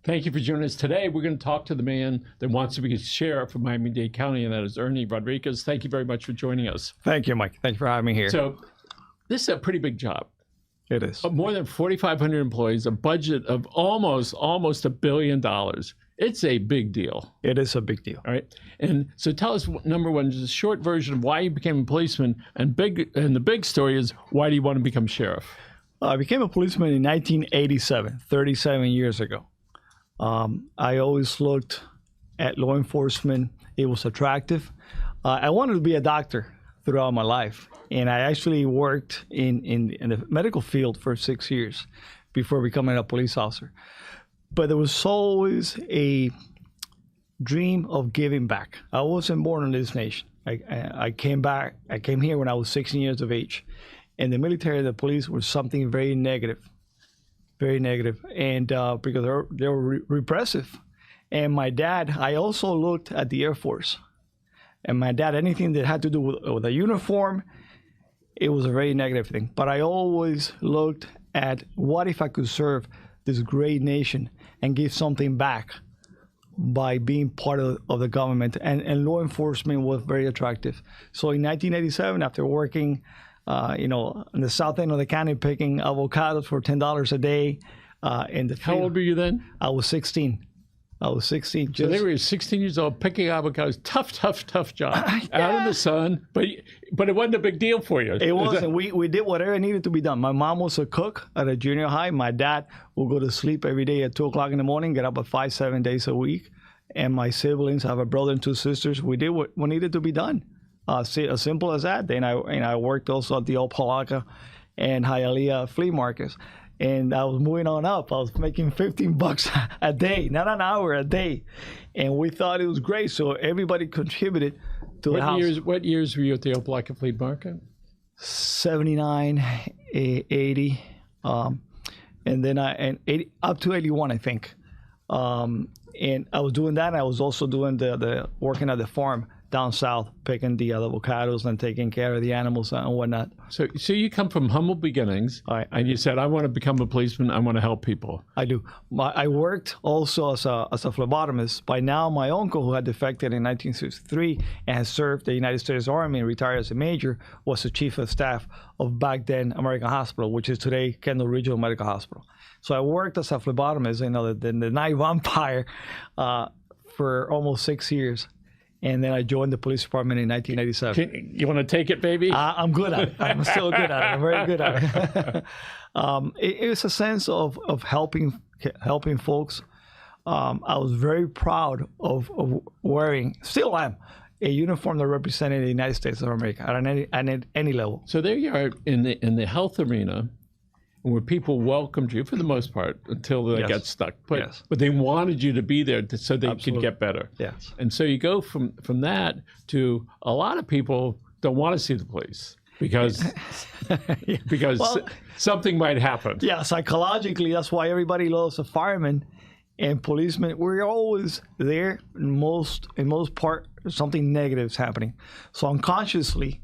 Thank you for joining us today. We're going to talk to the man that wants to be a sheriff of Miami-Dade County, and that is Ernie Rodriquez. Thank you very much for joining us. Thank you, Mike. Thank you for having me here. So this is a pretty big job. It is. More than 4,500 employees, a budget of almost $1 billion. It's a big deal. It is a big deal. All right. And so tell us, number one, just a short version of why you became a policeman, and the big story is, why do you want to become sheriff? I became a policeman in 1987, 37 years ago. I always looked at law enforcement. It was attractive. I wanted to be a doctor throughout my life. And I actually worked in the medical field for 6 years before becoming a police officer. But there was always a dream of giving back. I wasn't born in this nation. I came here when I was 16 years of age. And the military and the police were something very negative. Very negative, and because they were repressive. And my dad, I also looked at the Air Force. And my dad, anything that had to do with a uniform, it was a very negative thing. But I always looked at, what if I could serve this great nation and give something back by being part of the government? And law enforcement was very attractive. So in 1987, after working in the south end of the county, picking avocados for $10 a day. In the field. How old were you then? I was 16. So they were 16 years old picking avocados. Tough job. Out in the sun, but it wasn't a big deal for you. It wasn't. We did whatever needed to be done. My mom was a cook at a junior high. My dad would go to sleep every day at 2 o'clock in the morning, get up at 5-7 days a week. And my siblings, I have a brother and 2 sisters. We did what needed to be done. As simple as that. Then I worked also at the Old Palaca and Hialeah flea markets. And I was moving on up. I was making $15 a day, not an hour, a day. And we thought it was great. So everybody contributed to the house. What years were you at the Old Palaca flea market? 79, 80, and then up to 81, I think. And I was doing that. And I was also doing the working at the farm down south, picking the avocados and taking care of the animals and whatnot. So you come from humble beginnings, and you said, I want to become a policeman. I want to help people. I do. I worked also as a phlebotomist. By now, my uncle, who had defected in 1963 and has served the United States Army and retired as a major, was the chief of staff of back then American Hospital, which is today Kendall Regional Medical Hospital. So I worked as a phlebotomist, the night vampire, for almost 6 years. And then I joined the police department in 1987. You want to take it, baby? I'm good at it. I'm still good at it. I'm very good at it. It's a sense of helping folks. I was very proud of wearing, still am, a uniform that represented the United States of America at any level. So there you are in the health arena, where people welcomed you for the most part until they got stuck. But they wanted you to be there so they could get better. Yes. And so you go from that to, a lot of people don't want to see the police because something might happen. Yeah, psychologically, that's why everybody loves a fireman and policemen. We're always there. In most part, something negative is happening. So unconsciously,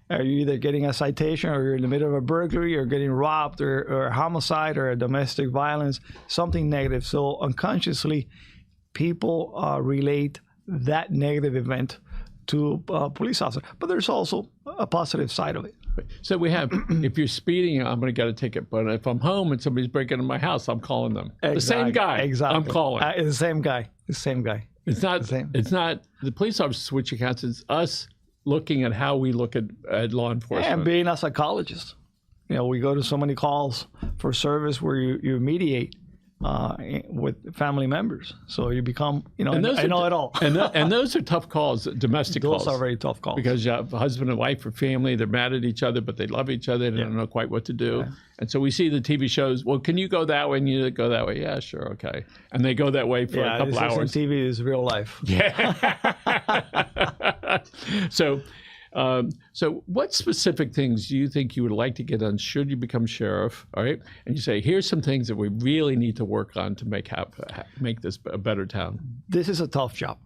are you either getting a citation, or you're in the middle of a burglary, or getting robbed, or a homicide, or a domestic violence, something negative. So unconsciously, people relate that negative event to a police officer. But there's also a positive side of it. So we have, if you're speeding, I'm going to get a ticket. But if I'm home and somebody's breaking into my house, I'm calling them. Exactly. The same guy. Exactly. I'm calling. It's the same guy. It's not the police officer switching hats. It's us looking at how we look at law enforcement. And being a psychologist. We go to so many calls for service where you mediate with family members. So you become, I know it all. and those are tough calls, domestic calls. Those are very tough calls. Because you have a husband and wife or family, they're mad at each other, but they love each other, they don't know quite what to do. Yeah. And so we see the TV shows, well, can you go that way and you go that way? Yeah, sure, okay. And they go that way for a couple hours. TV is real life. Yeah. So what specific things do you think you would like to get done should you become sheriff, all right? And you say, here's some things that we really need to work on to make this a better town. This is a tough job.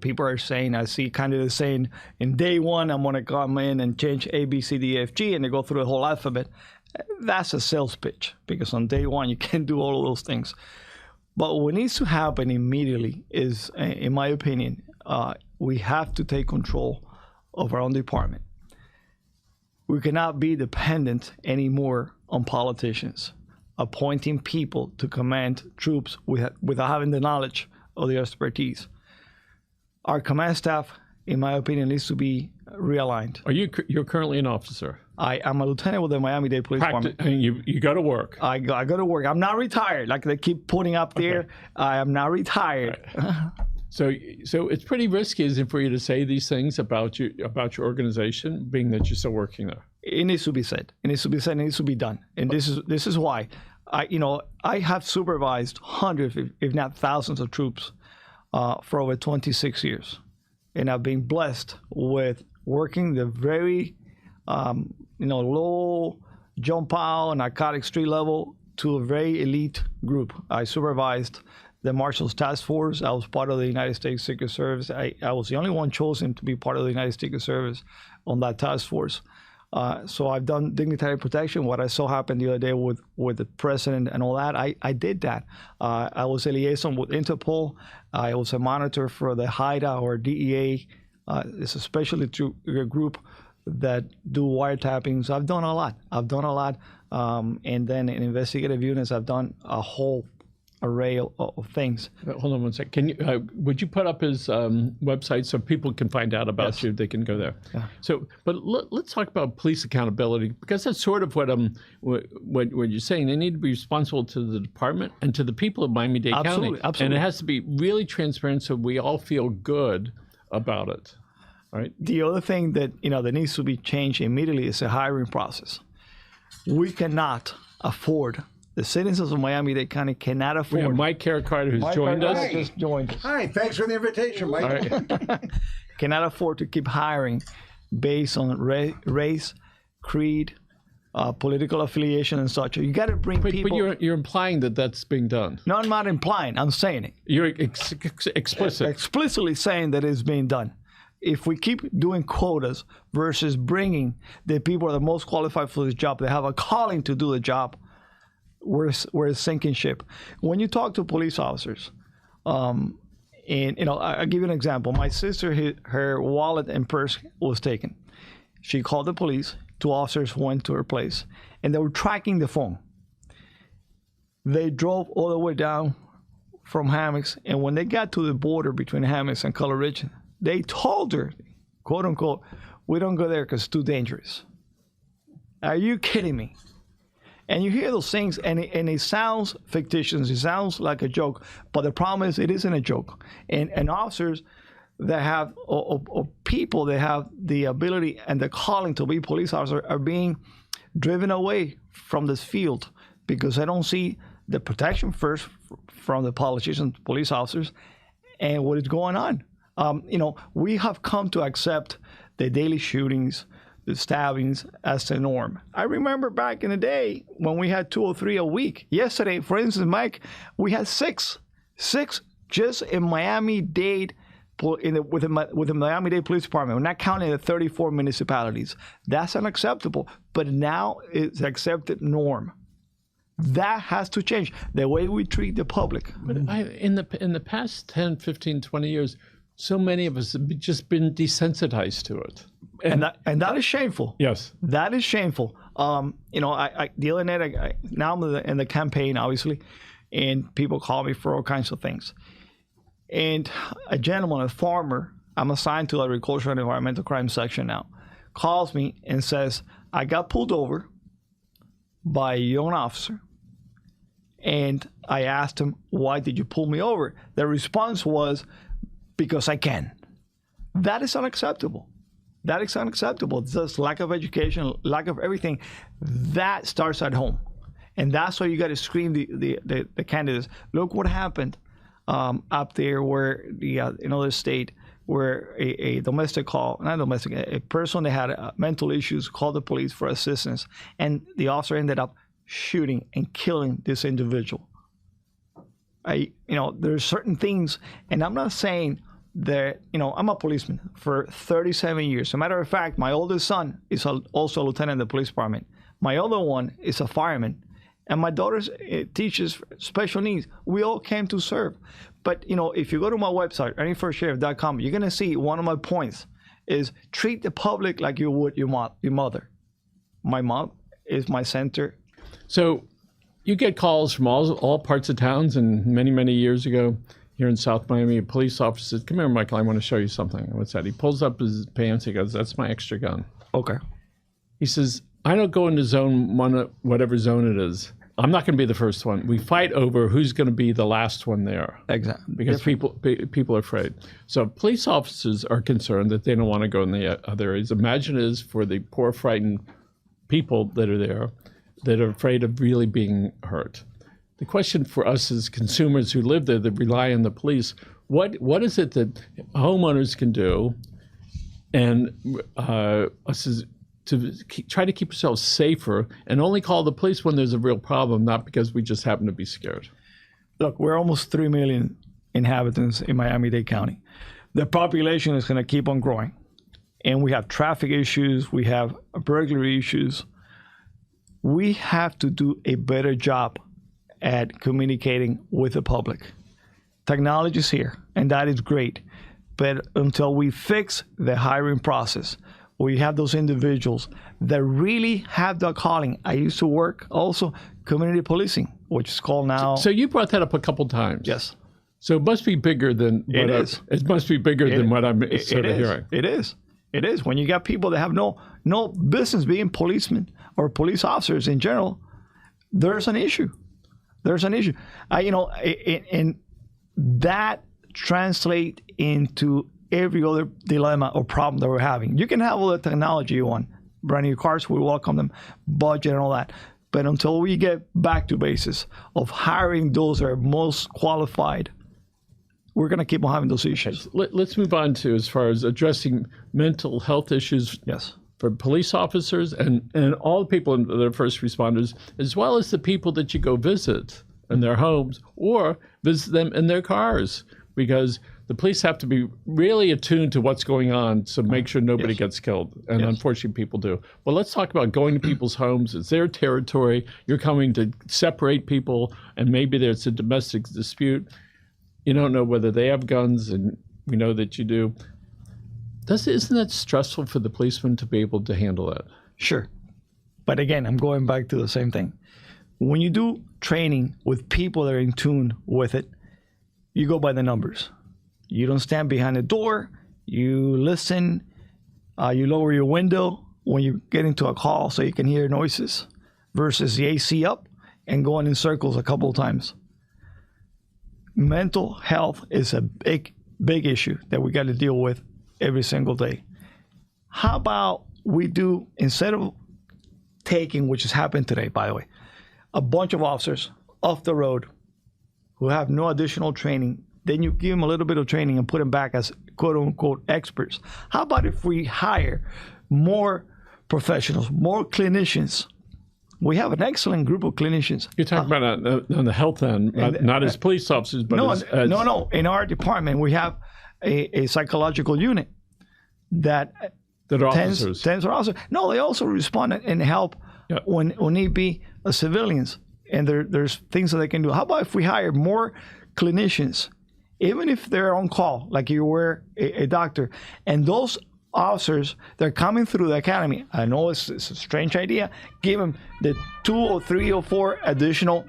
People are saying, I see candidates saying, in day one, I'm going to come in and change A, B, C, D, F, G, and they go through the whole alphabet. That's a sales pitch, because on day one, you can't do all of those things. But what needs to happen immediately is, in my opinion, we have to take control of our own department. We cannot be dependent anymore on politicians appointing people to command troops without having the knowledge or the expertise. Our command staff, in my opinion, needs to be realigned. You're currently an officer? I am a lieutenant with the Miami-Dade Police Department. And you go to work? I go to work. I'm not retired, like they keep putting up there. Okay. I am not retired. Right. So it's pretty risky, isn't it, for you to say these things about your organization, being that you're still working there? It needs to be said. It needs to be said. It needs to be done. And this is why I have supervised hundreds, if not thousands, of troops for over 26 years, and I've been blessed with working the very low jump out narcotic street level to a very elite group. I supervised the Marshals Task Force. I was part of the United States Secret Service. I was the only one chosen to be part of the United States Secret Service on that task force. So I've done dignitary protection. What I saw happen the other day with the president and all that, I did that. I was a liaison with Interpol. I was a monitor for the HIDA or DEA. It's a specialty group that do wiretappings. I've done a lot. And then in investigative units, I've done a whole array of things. Hold on one sec. Can you would you put up his website so people can find out about you? They can go there. Yeah. So, but let's talk about police accountability, because that's sort of what you're saying. They need to be responsible to the department and to the people of Miami-Dade County. Absolutely. And it has to be really transparent so we all feel good about it. Right. The other thing that that needs to be changed immediately is the hiring process. We cannot afford. The citizens of Miami-Dade County cannot afford. We have Mike Carricardo, who's joined us. Just joined us. Hi, thanks for the invitation, Mike. Right. Cannot afford to keep hiring based on race, creed, political affiliation, and such. You got to bring people. But you're implying that that's being done. No, I'm not implying. I'm saying it. You're explicit. Explicitly saying that it's being done. If we keep doing quotas versus bringing the people who are the most qualified for this job, they have a calling to do the job, we're a sinking ship. When you talk to police officers, and I'll give you an example. My sister, her wallet and purse was taken. She called the police. 2 officers went to her place, and they were tracking the phone. They drove all the way down from Hammocks, and when they got to the border between Hammocks and Color Ridge, they told her, quote unquote, "We don't go there because it's too dangerous." Are you kidding me? And you hear those things, and it sounds fictitious. It sounds like a joke. But the problem is, it isn't a joke. And officers that have, or people that have the ability and the calling to be police officers are being driven away from this field because they don't see the protection first from the politicians, police officers, and what is going on. We have come to accept the daily shootings, the stabbings as the norm. I remember back in the day when we had 2 or 3 a week. Yesterday, for instance, Mike, we had 6 just in Miami-Dade, with the Miami-Dade Police Department. We're not counting the 34 municipalities. That's unacceptable. But now it's accepted norm. That has to change. The way we treat the public. But in the past 10, 15, 20 years, so many of us have just been desensitized to it. And that is shameful. Yes. That is shameful. The other night, now I'm in the campaign, obviously, and people call me for all kinds of things. And a gentleman, a farmer, I'm assigned to the Agricultural and Environmental Crime section now, calls me and says, "I got pulled over by a young officer." And I asked him, "Why did you pull me over?" The response was, "Because I can." That is unacceptable. That is unacceptable. It's just lack of education, lack of everything. That starts at home. And that's why you got to scream the candidates. Look what happened up there where in other state where a domestic call, not domestic, a person that had mental issues called the police for assistance. And the officer ended up shooting and killing this individual. There's certain things, and I'm not saying that, I'm a policeman for 37 years. As a matter of fact, my oldest son is also a lieutenant in the police department. My other one is a fireman, And my daughter teaches special needs. We all came to serve. But, if you go to my website, ernieforsheriff.com, you're going to see one of my points is treat the public like you would your mother. My mom is my center. So you get calls from all parts of towns, and many, many years ago here in South Miami, a police officer said, "Come here, Michael, I want to show you something." What's that? He pulls up his pants. He goes, "That's my extra gun." Okay. He says, "I don't go into zone one, whatever zone it is. I'm not going to be the first one. We fight over who's going to be the last one there." Exactly. Because people are afraid. So police officers are concerned that they don't want to go in the other areas. Imagine it is for the poor, frightened people that are there that are afraid of really being hurt. The question for us as consumers who live there that rely on the police, what is it that homeowners can do and us as to try to keep ourselves safer and only call the police when there's a real problem, not because we just happen to be scared? Look, we're almost 3 million inhabitants in Miami-Dade County. The population is going to keep on growing. And we have traffic issues. We have burglary issues. We have to do a better job at communicating with the public. Technology is here, and that is great. But until we fix the hiring process, we have those individuals that really have the calling. I used to work also community policing, which is called now. So you brought that up a couple times. Yes. So it must be bigger than what It is. It must be bigger than what I'm sort of is. hearing. It is. It is. When you got people that have no business being policemen or police officers in general, there's an issue. There's an issue. And that translates into every other dilemma or problem that we're having. You can have all the technology you want. Brand new cars, we welcome them, budget and all that. But until we get back to basis of hiring those that are most qualified, we're going to keep on having those issues. Let's move on to as far as addressing mental health issues Yes. for police officers and all the people that are first responders, as well as the people that you go visit in their homes or visit them in their cars, because the police have to be really attuned to what's going on to make sure nobody gets killed. And unfortunately, people do. Well, let's talk about going to people's homes. It's their territory. You're coming to separate people, and maybe there's a domestic dispute. You don't know whether they have guns, and we know that you do. Isn't that stressful for the policeman to be able to handle that? Sure. But again, I'm going back to the same thing. When you do training with people that are in tune with it, you go by the numbers. You don't stand behind a door. You listen. You lower your window when you get into a call so you can hear noises versus the AC up and going in circles a couple of times. Mental health is a big issue that we got to deal with every single day. How about we do, instead of taking, which has happened today, by the way, a bunch of officers off the road who have no additional training, then you give them a little bit of training and put them back as quote unquote experts. How about if we hire more professionals, more clinicians? We have an excellent group of clinicians. You're talking about on the health end, not as police officers, but no, as no. In our department, we have a psychological unit that are officers. Tens are officers. No, they also respond and help when need be civilians. And there's things that they can do. How about if we hire more clinicians, even if they're on call, like you were a doctor, and those officers, they're coming through the academy. I know it's a strange idea. Give them the 2 or 3 or 4 additional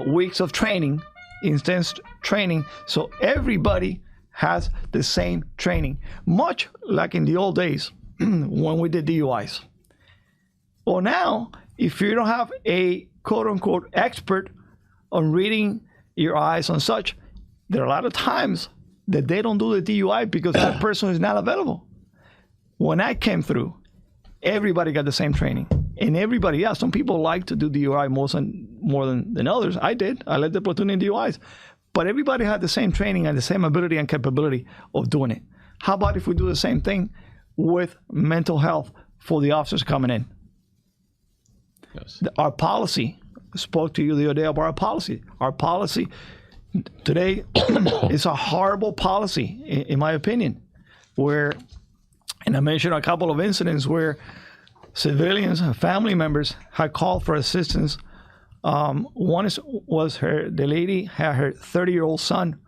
weeks of training, intense training, so everybody has the same training, much like in the old days when we did DUIs. Well, now, if you don't have a quote-unquote expert on reading your eyes and such, there are a lot of times that they don't do the DUI because that person is not available. When I came through, everybody got the same training. And everybody, some people like to do DUI more than others. I did. I led the platoon in DUIs. But everybody had the same training and the same ability and capability of doing it. How about if we do the same thing with mental health for the officers coming in? Yes. Our policy, I spoke to you the other day about our policy. Our policy today is a horrible policy, in my opinion, and I mentioned a couple of incidents where civilians and family members had called for assistance The lady had her 30-year-old son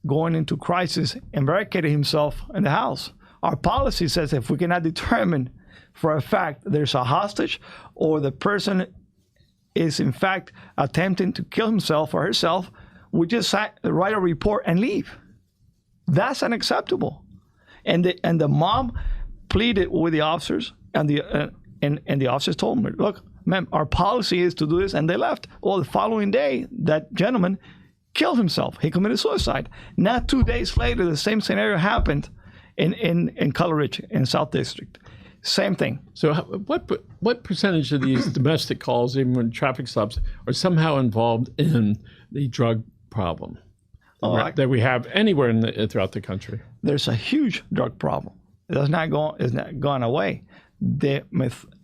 going into crisis and barricaded himself in the house. Our policy says if we cannot determine for a fact there's a hostage or the person is in fact attempting to kill himself or herself, we just write a report and leave. That's unacceptable. And the mom pleaded with the officers, and the officers told them, look, ma'am, our policy is to do this, and they left. Well, the following day, that gentleman killed himself. He committed suicide. Now, 2 days later, the same scenario happened in Color Ridge, in South District. Same thing. So what percentage of these domestic calls, even when traffic stops, are somehow involved in the drug problem that we have anywhere throughout the country? There's a huge drug problem. It's not gone away. The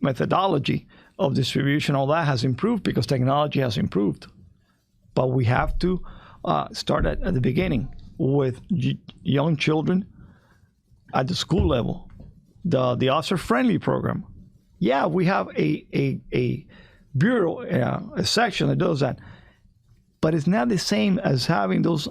methodology of distribution, all that has improved because technology has improved. But we have to start at the beginning with young children at the school level. The officer-friendly program. Yeah, we have a bureau, a section that does that, but it's not the same as having those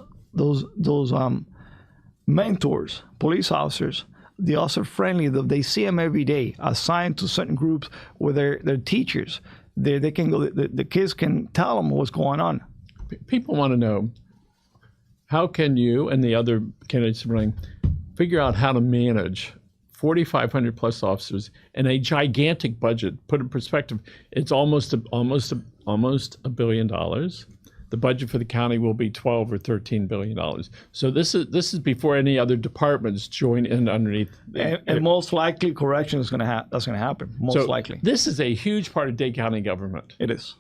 mentors, police officers. The officer-friendly, they see them every day, assigned to certain groups with their teachers. They can go. The kids can tell them what's going on. People want to know, how can you and the other candidates running figure out how to manage 4,500 plus officers and a gigantic budget? Put in perspective, it's almost $1 billion. The budget for the county will be $12 or $13 billion. So this is before any other departments join in underneath. And most likely, correction is that's going to happen. Most likely. This is a huge part of Dade County government. It is.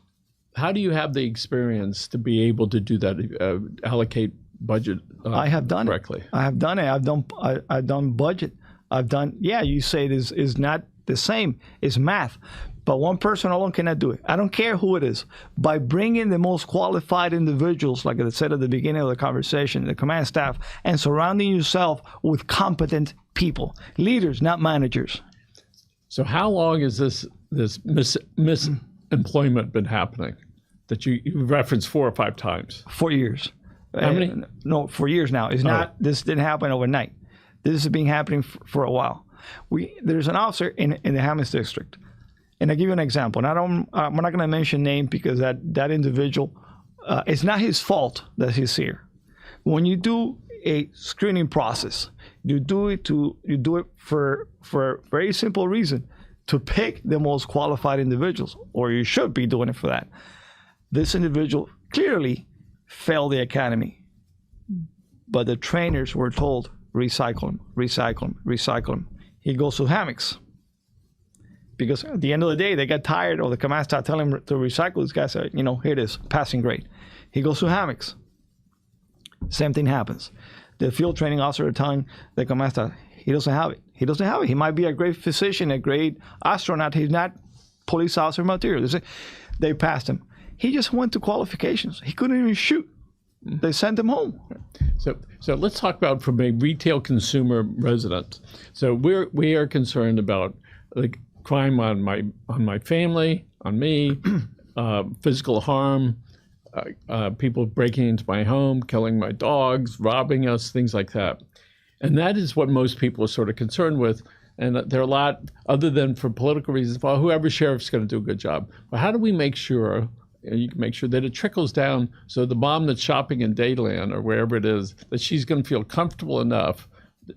How do you have the experience to be able to do that? Allocate budget. I have done correctly. I have done it. I've done budget. I've done. Yeah, you say it is not the same. It's math. But one person alone cannot do it. I don't care who it is. By bringing the most qualified individuals, like I said at the beginning of the conversation, the command staff, and surrounding yourself with competent people, leaders, not managers. So how long has this misemployment been happening? That you referenced 4 or 5 times. 4 years. How many? No, 4 years now. It's not. This didn't happen overnight. This has been happening for a while. There's an officer in the Hammonds district. And I'll give you an example. And I'm not going to mention name because that individual, it's not his fault that he's here. When you do a screening process, you do it for a very simple reason, to pick the most qualified individuals, or you should be doing it for that. This individual clearly failed the academy, but the trainers were told, recycle him, recycle him, recycle him. He goes to hammocks. Because at the end of the day, they got tired of the command staff telling him to recycle. This guy said, here it is, passing grade. He goes to hammocks. Same thing happens. The field training officer telling the command staff, he doesn't have it. He doesn't have it. He might be a great physician, a great astronaut. He's not police officer material. They passed him. He just went to qualifications. He couldn't even shoot. They sent him home. So let's talk about from a retail consumer resident. So we are concerned about like crime on my family, on me, physical harm, people breaking into my home, killing my dogs, robbing us, things like that. And that is what most people are sort of concerned with. And there are a lot, other than for political reasons, well, whoever sheriff's going to do a good job. But how do we make sure, you can make sure that it trickles down so the mom that's shopping in Dadeland or wherever it is, that she's going to feel comfortable enough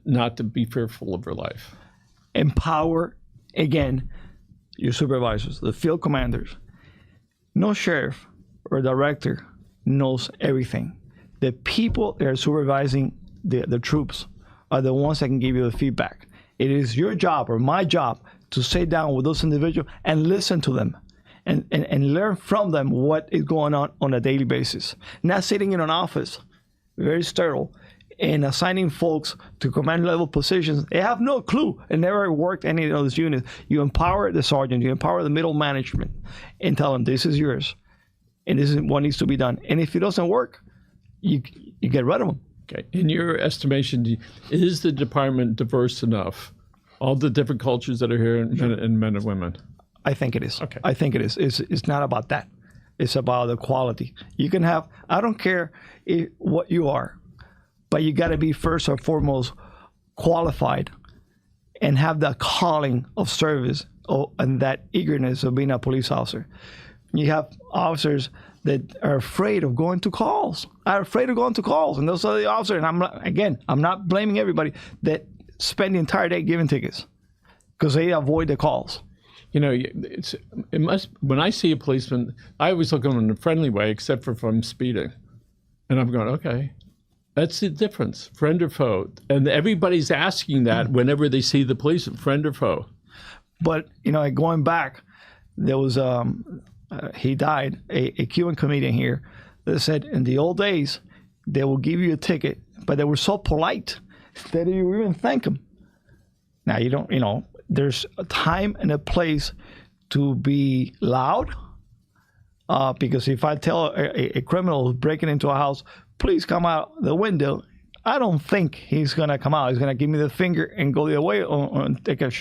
not to be fearful of her life? Empower, again, your supervisors, the field commanders. No sheriff or director knows everything. The people that are supervising the troops are the ones that can give you the feedback. It is your job or my job to sit down with those individuals and listen to them and learn from them what is going on a daily basis. Not sitting in an office, very sterile, and assigning folks to command level positions. They have no clue and never worked any of those units. You empower the sergeant, you empower the middle management and tell them this is yours and this is what needs to be done. And if it doesn't work, you get rid of them. Okay. In your estimation, is the department diverse enough? All the different cultures that are here in men and women? I think it is. Okay. I think it is. It's not about that. It's about the quality. You can have, I don't care what you are, but you got to be first and foremost qualified and have that calling of service and that eagerness of being a police officer. You have officers that are afraid of going to calls. And those are the officers. And I'm not blaming everybody that spend the entire day giving tickets because they avoid the calls. You know, when I see a policeman, I always look at him in a friendly way, except for if I'm speeding. And I'm going, okay, that's the difference, friend or foe. And everybody's asking that whenever they see the policeman, friend or foe. But, you know, going back, there was, he died, a Cuban comedian here that said in the old days, they will give you a ticket, but they were so polite that you even thank them. Now, you don't, you know, there's a time and a place to be loud, because if I tell a criminal who's breaking into a house, please come out the window, I don't think he's going to come out. He's going to give me the finger and go the other way or take a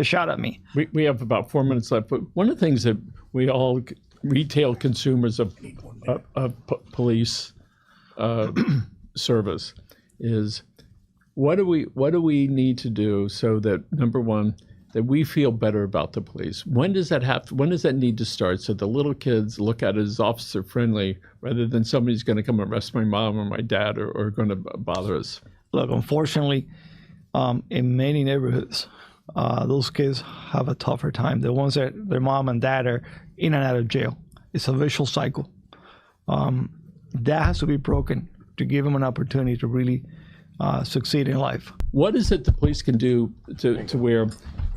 shot at me. We have about 4 minutes left, but one of the things that we all retail consumers of police service is what do we need to do so that, number one, that we feel better about the police? When does that need to start so the little kids look at it as officer friendly rather than somebody's going to come arrest my mom or my dad or going to bother us? Look, unfortunately, in many neighborhoods, those kids have a tougher time. The ones that their mom and dad are in and out of jail. It's a vicious cycle. That has to be broken to give them an opportunity to really succeed in life. What is it the police can do to where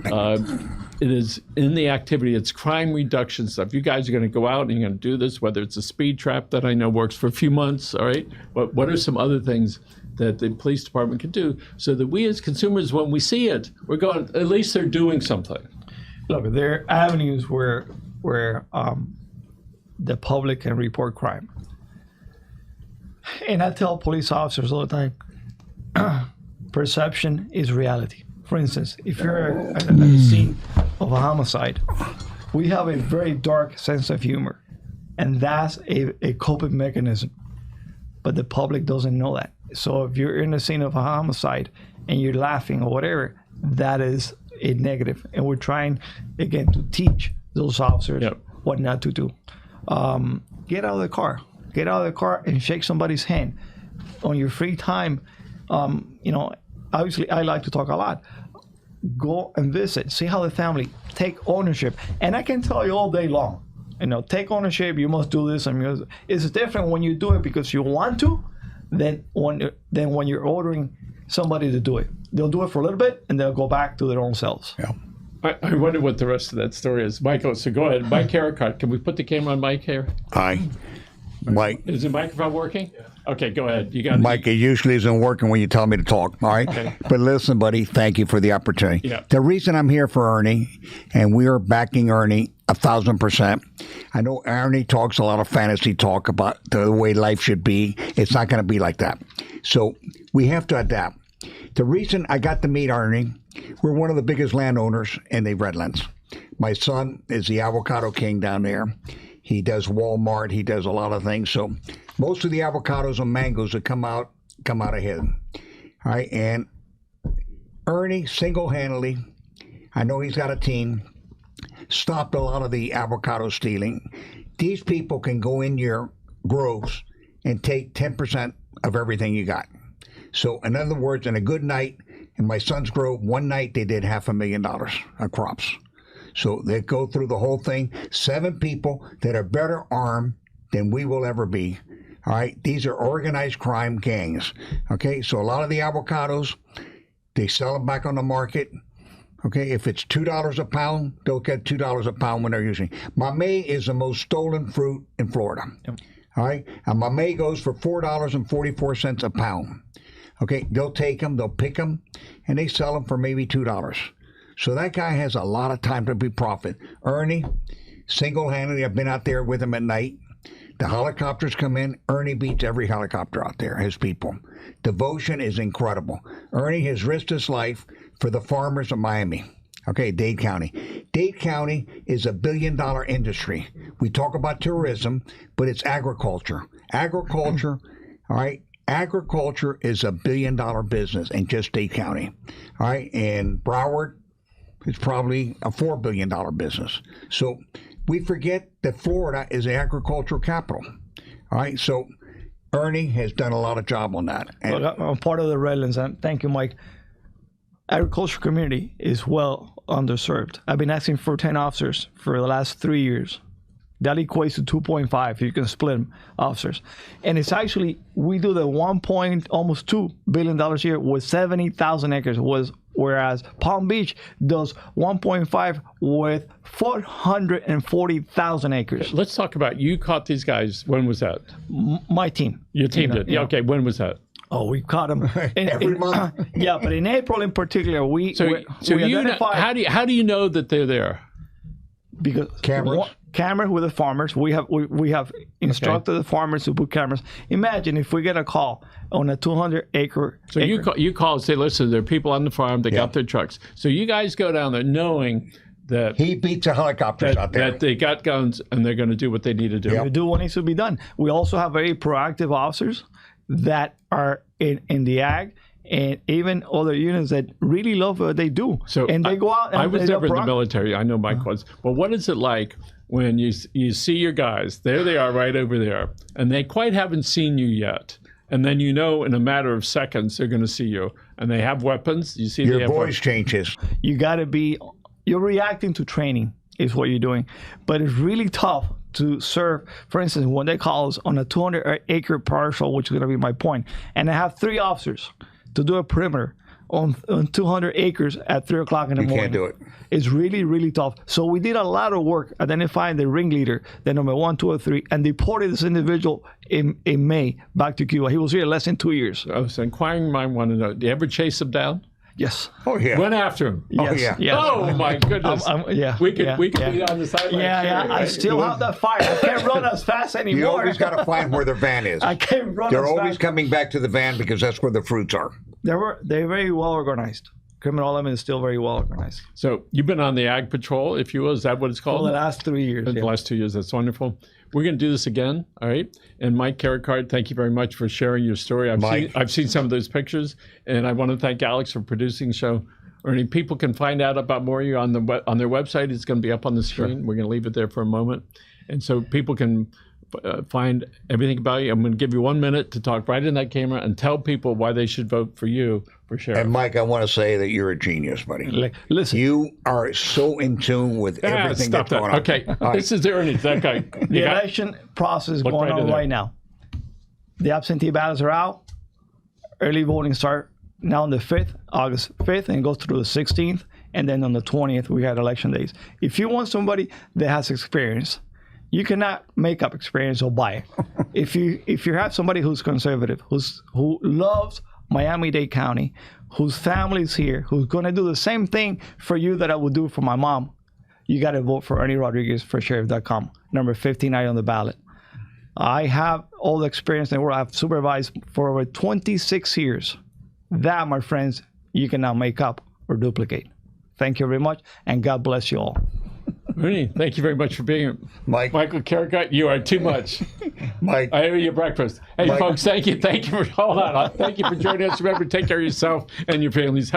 it is in the activity, it's crime reduction stuff? You guys are going to go out and you're going to do this, whether it's a speed trap that I know works for a few months, all right? What are some other things that the police department can do so that we as consumers, when we see it, we're going, at least they're doing something? Look, there are avenues where the public can report crime. And I tell police officers all the time, perception is reality. For instance, if you're at the scene of a homicide, we have a very dark sense of humor, and that's a coping mechanism. But the public doesn't know that. So if you're in the scene of a homicide and you're laughing or whatever, that is a negative. And we're trying, again, to teach those officers what not to do. Get out of the car. Get out of the car and shake somebody's hand. On your free time, you know, obviously I like to talk a lot. Go and visit. See how the family take ownership. And I can tell you all day long, you know, take ownership. You must do this. It's different when you do it because you want to than when you're ordering somebody to do it. They'll do it for a little bit and they'll go back to their own selves. Yeah. I wonder what the rest of that story is. Michael, so go ahead. Mike Harricott, can we put the camera on Mike here? Hi. Mike. Is the microphone working? Yeah. Okay, go ahead. You got Mike, it usually isn't working when you tell me to talk, all right? Okay. But listen, buddy, thank you for the opportunity. Yeah. The reason I'm here for Ernie, and we are backing Ernie 1,000%. I know Ernie talks a lot of fantasy talk about the way life should be. It's not going to be like that. So we have to adapt. The reason I got to meet Ernie, we're one of the biggest landowners in the Redlands. My son is the avocado king down there. He does Walmart. He does a lot of things. So most of the avocados and mangoes that come out ahead. All right. And Ernie single-handedly, I know he's got a team, stopped a lot of the avocado stealing. These people can go in your groves and take 10% of everything you got. So in other words, in a good night, in my son's grove, one night they did $500,000 of crops. So they go through the whole thing. 7 people that are better armed than we will ever be. All right. These are organized crime gangs. Okay. So a lot of the avocados, they sell them back on the market. Okay. If it's $2 a pound, they'll get $2 a pound when they're using. Mamey is the most stolen fruit in Florida. Yep. All right. And Mamey goes for $4.44 a pound. Okay. They'll take them, they'll pick them, and they sell them for maybe $2. So that guy has a lot of time to be profit. Ernie, single-handedly, I've been out there with him at night. The helicopters come in. Ernie beats every helicopter out there, his people. Devotion is incredible. Ernie has risked his life for the farmers of Miami. Okay, Dade County. Dade County is a billion-dollar industry. We talk about tourism, but it's agriculture. Agriculture, all right? Agriculture is a billion-dollar business in just Dade County, all right? And Broward is probably a $4 billion business. So we forget that Florida is the agricultural capital, all right? So Ernie has done a lot of job on that. And Look, I'm part of the Redlands, and thank you, Mike. Agriculture community is well underserved. I've been asking for 10 officers for the last 3 years. That equates to 2.5. You can split them, officers. And it's actually, we do the almost $2 billion a year with 70,000 acres, whereas Palm Beach does 1.5 with 440,000 acres. Let's talk about, you caught these guys. When was that? My team. Your team did. Yeah. Okay. When was that? Oh, we caught them every month. Yeah, but in April in particular, we identified. How do you know that they're there? Because cameras with the farmers. We have instructed the farmers to put cameras. Imagine if we get a call on a 200-acre. So you call and say, listen, there are people on the farm. They got their trucks. So you guys go down there knowing that he beats the helicopters out there. That they got guns and they're going to do what they need to do. We do what needs to be done. We also have very proactive officers that are in the ag and even other units that really love what they do. So and they go out. And I was never in the military. I know Mike was. But what is it like when you see your guys? There they are, right over there, and they quite haven't seen you yet. And then in a matter of seconds they're going to see you, and they have weapons. You see, your voice changes. You got to be. You're reacting to training is what you're doing, but it's really tough to serve. For instance, when they call us on a 200-acre parcel, which is going to be my point, and I have 3 officers to do a perimeter on 200 acres at 3 o'clock in the morning. You can't do it. It's really, really tough. So we did a lot of work identifying the ringleader, the number 1, 2, or 3, and deported this individual in May back to Cuba. He was here less than 2 years. Oh, so inquiring mind want to know, do you ever chase him down? Yes. Oh, yeah. Went after him. Yes. Oh, yeah. Yes. Oh, my goodness. We could be on the sideline. Yeah. I still have that fire. I can't run as fast anymore. You always got to find where their van is. I can't run They're as always fast. coming back to the van because that's where the fruits are. They're very well organized. Criminal element is still very well organized. So you've been on the Ag Patrol, if you will. Is that what it's called? For the last 3 years. The last 2 years. That's wonderful. We're going to do this again, all right? And Mike Carricard, thank you very much for sharing your story. I've seen some of those pictures, and I want to thank Alex for producing the show. Ernie, people can find out about more of you on their website. It's going to be up on the screen. Sure. We're going to leave it there for a moment. And so people can find everything about you. I'm going to give you 1 minute to talk right in that camera and tell people why they should vote for you for sheriff. And Mike, I want to say that you're a genius, buddy. Listen. You are so in tune with everything that's going on. Okay, this is Ernie, that guy. The election process is going on right now. The absentee ballots are out. Early voting starts now on the 5th, August 5th, and goes through the 16th. And then on the 20th, we had election days. If you want somebody that has experience, you cannot make up experience or buy it. If you have somebody who's conservative, who loves Miami-Dade County, whose family's here, who's going to do the same thing for you that I would do for my mom, you got to vote for Ernie Rodriquez for sheriff.com, number 59 on the ballot. I have all the experience in the world. I've supervised for over 26 years. That, my friends, you can now make up or duplicate. Thank you very much, and God bless you all. Ernie, thank you very much for being here. Michael Carricard, you are too much. Mike, I owe you breakfast. Hey, folks, thank you. Thank you for joining us. Remember, take care of yourself and your families.